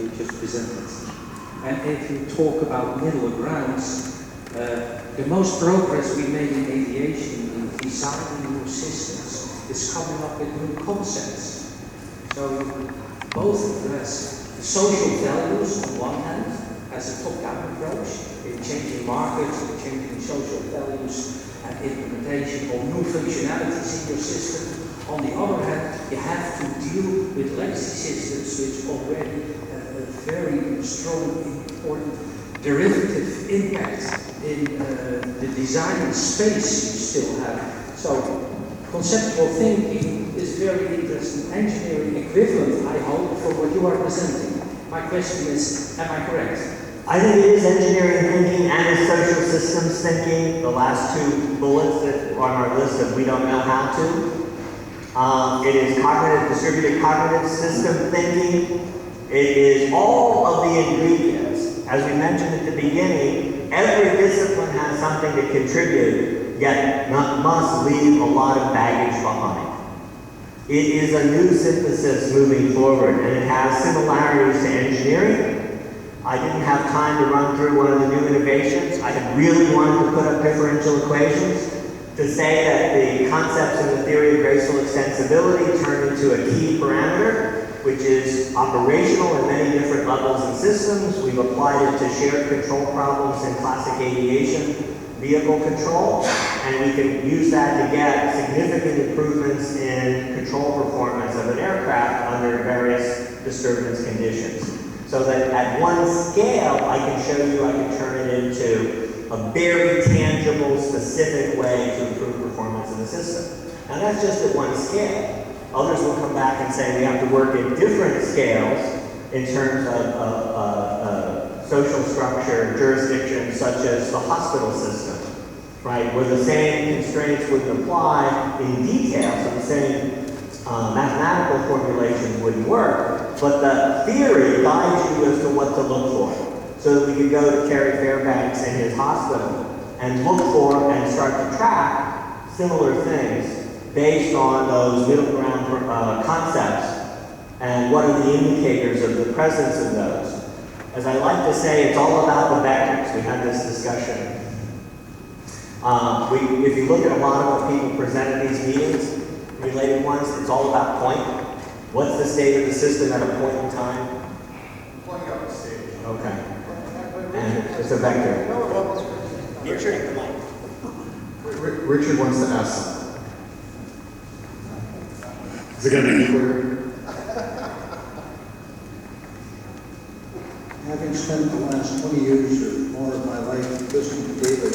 you just presented. And if you talk about middle grounds, the most progress we made in aviation in designing new systems is coming up with new concepts. So both address the social values on one hand, as a top-down approach, in changing markets, in changing social values, and implementation of new functionalities in your system. On the other hand, you have to deal with legacy systems which already have a very strong, important derivative impact in the design space you still have. So, conceptual thinking is very interesting, engineering equivalent, I hope, for what you are presenting. My question is, am I correct? I think it is engineering thinking and it's social systems thinking, the last two bullets that are on our list of we don't know how to. It is distributed cognitive system thinking. It is all of the ingredients. As we mentioned at the beginning, every discipline has something to contribute, yet must leave a lot of baggage behind. It is a new synthesis moving forward, and it has similarities to engineering. I didn't have time to run through one of the new innovations. I had really wanted to put up differential equations to say that the concepts in the theory of graceful extensibility turn into a key parameter, which is operational in many different levels and systems. We've applied it to shared control problems in classic aviation vehicle control, and we can use that to get significant improvements in control performance of an aircraft under various disturbance conditions. So that at one scale, I can show you, I can turn it into a very tangible, specific way to improve performance in the system. Now that's just at one scale. Others will come back and say we have to work at different scales in terms of social structure, jurisdiction, such as the hospital system, right? Where the same constraints wouldn't apply in detail, so the same mathematical formulation wouldn't work, but the theory guides you as to what to look for. So that we could go to Terry Fairbanks in his hospital and look for and start to track similar things based on those middle ground concepts and what are the indicators of the presence of those. As I like to say, it's all about the vectors. We had this discussion. If you look at a lot of what people present at these meetings, related ones, it's all about point. What's the state of the system at a point in time? Pointing up the stage. Okay. And it's a vector. Richard, Richard wants to ask something. Is it going to be clear? Having spent the last 20 years or more of my life listening to David.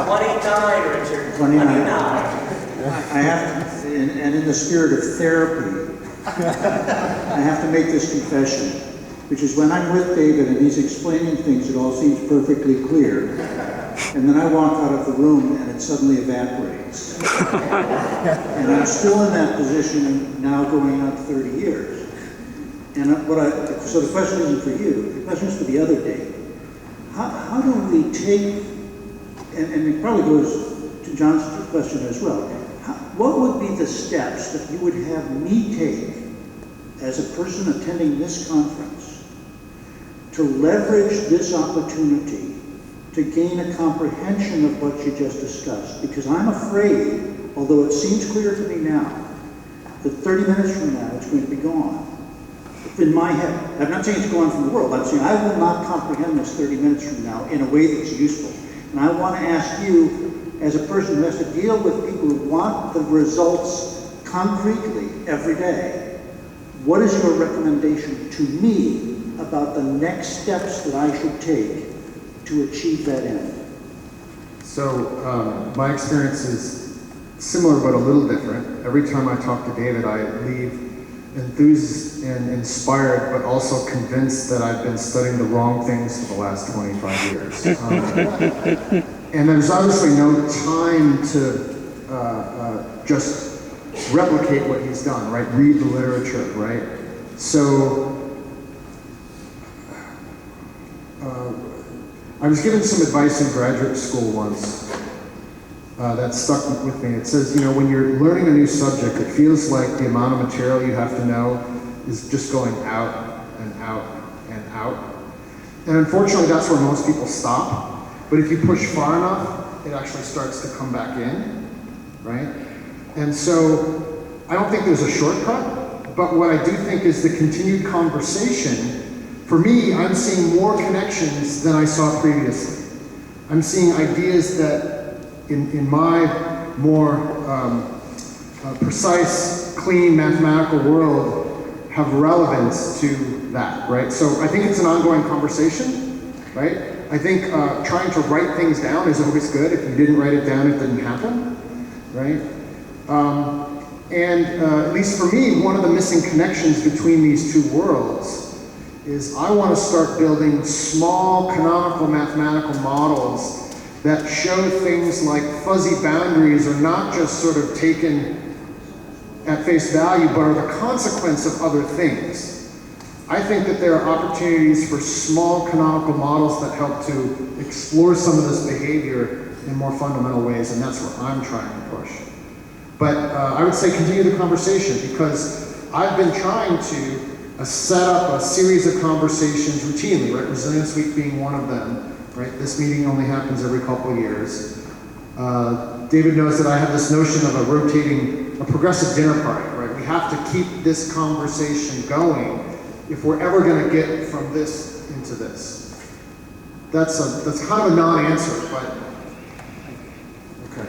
29, Richard. 29. I have to, and in the spirit of therapy, I have to make this confession, which is when I'm with David and he's explaining things, it all seems perfectly clear. And then I walk out of the room and it suddenly evaporates. And I'm still in that position now going on 30 years. And so the question isn't for you, the question is for the other Dave. How do we take, and it probably goes to John's question as well, what would be the steps that you would have me take as a person attending this conference to leverage this opportunity to gain a comprehension of what you just discussed? Because I'm afraid, although it seems clear to me now, that 30 minutes from now it's going to be gone. In my head. I'm not saying it's gone from the world. I'm saying I will not comprehend this 30 minutes from now in a way that's useful. And I want to ask you, as a person who has to deal with people who want the results concretely every day, what is your recommendation to me about the next steps that I should take to achieve that end? So my experience is similar but a little different. Every time I talk to David, I leave enthused and inspired, but also convinced that I've been studying the wrong things for the last 25 years. And there's obviously no time to just replicate what he's done, right? Read the literature, right? So I was given some advice in graduate school once that stuck with me. It says, you know, when you're learning a new subject, it feels like the amount of material you have to know is just going out and out and out. And unfortunately, that's where most people stop. But if you push far enough, it actually starts to come back in, right? And so I don't think there's a shortcut, but what I do think is the continued conversation. For me, I'm seeing more connections than I saw previously. I'm seeing ideas that in my more precise, clean mathematical world have relevance to that, right? So I think it's an ongoing conversation, right? I think trying to write things down is always good. If you didn't write it down, it didn't happen, right? At least for me, one of the missing connections between these two worlds is I want to start building small canonical mathematical models that show things like fuzzy boundaries are not just sort of taken at face value, but are the consequence of other things. I think that there are opportunities for small canonical models that help to explore some of this behavior in more fundamental ways, and that's where I'm trying to push. But I would say continue the conversation, because I've been trying to set up a series of conversations routinely, right? Resilience Week being one of them, right? This meeting only happens every couple of years. David knows that I have this notion of a progressive dinner party, right? We have to keep this conversation going if we're ever going to get from this into this. That's kind of a non-answer, but okay.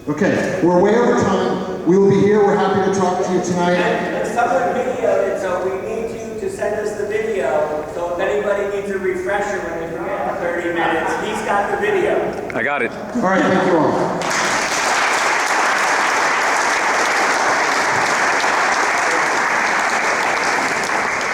Okay, we're way over time. We will be here. We're happy to talk to you tonight. And someone videoed it, so we need you to send us the video. So if anybody needs a refresher when they forget 30 minutes, he's got the video. I got it. All right, thank you all.